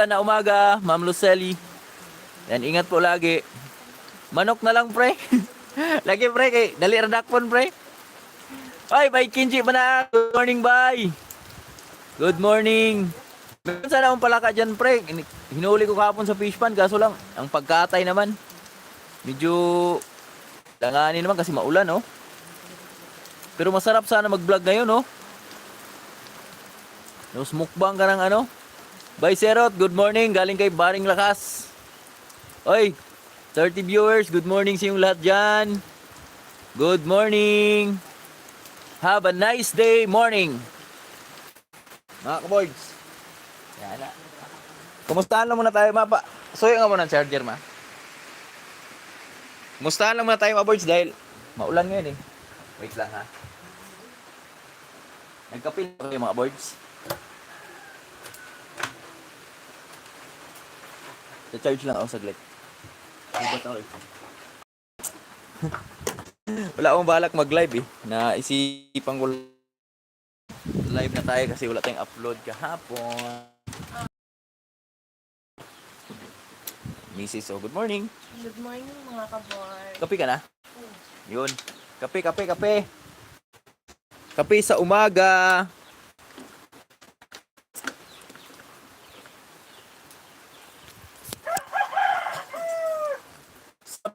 na umaga, Ma'am Lucely. Yan, ingat po lagi. Manok na lang, pre. Lagi, pre, kay dali radakpon, pre. Ay, bay Kinji ba na? Good morning, bay. Good morning. Meron sana akong palaka dyan, pre. Hinuli ko kahapon sa fish pan, kaso lang, ang pagkatay naman. Medyo langanin naman kasi maulan, no? Pero masarap sana mag-vlog ngayon, no? No, smukbang ka ng ano? Bay Serot, good morning. Galing kay Baring Lakas. Oy, 30 viewers, good morning sa inyong lahat dyan. Good morning. Have a nice day morning. Mga kaboys. Yan na. Kumustahan lang muna tayo, mapa. Suyo nga muna ng charger, ma. Kumustahan lang muna tayo, mga boys, dahil maulan ngayon eh. Wait lang, ha. Nagkapil pa kayo, mga boys. Sa-charge lang ako saglit. Wala akong balak mag-live eh. Naisipan ko live na tayo kasi wala tayong upload kahapon. Mrs. Oh, good morning. Good morning mga kaboy. Kape ka na? Yun. Kape. Kape sa umaga.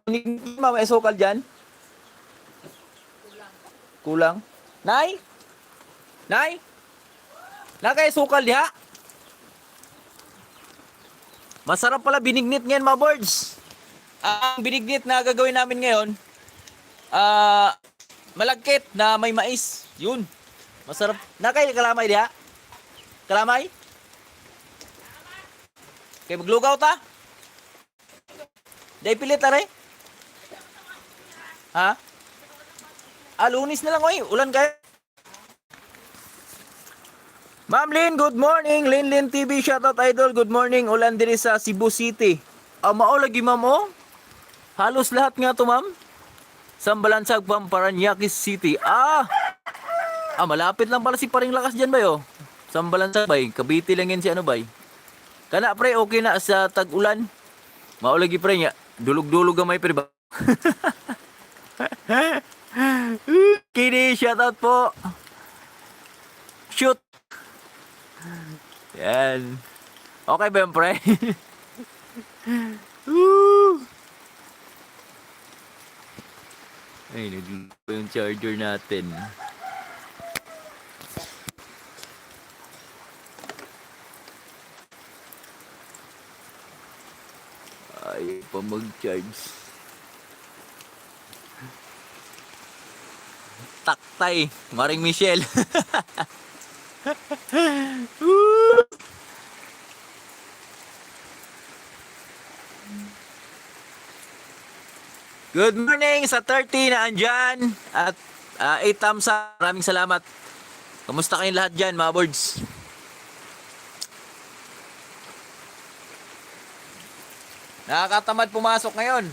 Mama, may sukal dyan? Kulang. Nay? Nay? Nakay sukal diha? Masarap pala binignit ngayon, mga boards. Ang binignit na gagawin namin ngayon, malagkit na may mais. Yun. Masarap. Nakay kalamay diha? Kalamay? Kay maglugaw ta? Day pilit tare? Ha? Lunis na lang, oy. Ulan kayo. Ma'am Lynn, good morning. Lynn TV, shoutout idol. Good morning. Ulan diri sa Cebu City. Mao lagi, ma'am, oh. Halos lahat nga to, ma'am. Sambalansag, Paranaque City. Malapit lang pala si Paring Lakas dyan, bay, oh. Sambalansag, bay. Cavite lang yan si ano, bay. Kana, pre, okay na sa tag-ulan. Mao lagi, pre, nga. Dulog-dulog gamay, pre, ba? Kini, shoutout po. Shoot. Yan. Okay ba yun, pre? Ay, naglupa yung charger natin. Ay, pa mag-charge. Taktay, Maring Michelle. Good morning sa 30 na andyan. At 8 thumbs up. Maraming salamat. Kamusta kayong lahat dyan, mga boards? Nakakatamad pumasok ngayon.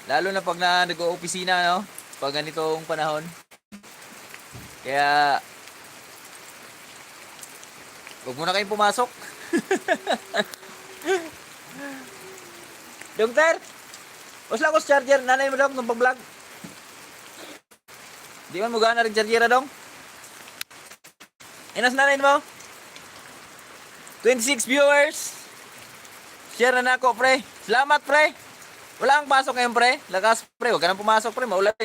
Lalo na pag nag-o-opisina, no? Pag ganitong panahon. Kaya huwag muna kayong pumasok. Dongter, usla ko sa charger. Nanay mo dong nung pag-vlog. Di man mo gana rin charger dong. Inas nanay mo? 26 viewers. Share na ako, pre. Salamat, pre. Wala ang pasok ngayon, pre. Lakas, pre. Huwag ka nang pumasok, pre. Maulan.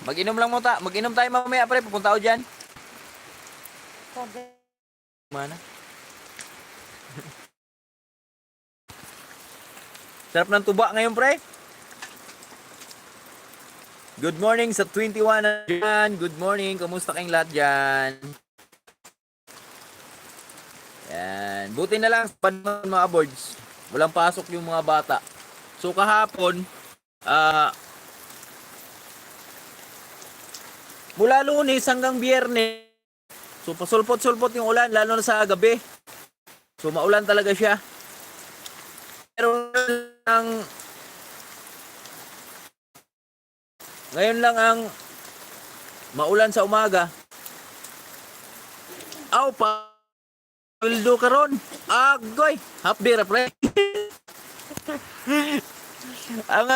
Mag-inom lang mo ta. Mag-inom tayo mamaya, pre. Pupunta ako dyan. Mana? Sarap ng tuba ngayon, pre. Good morning sa 21 na dyan. Good morning. Kamusta kayong lahat dyan? Yan. Buti na lang sa panahon, mga boards. Walang pasok yung mga bata. So kahapon, mula Lunes hanggang Biyernes, so pasulpot-sulpot yung ulan, lalo na sa gabi. So maulan talaga siya. Pero ngayon lang ang maulan sa umaga. Wildo karon. Agoy, half day ra pre. Ang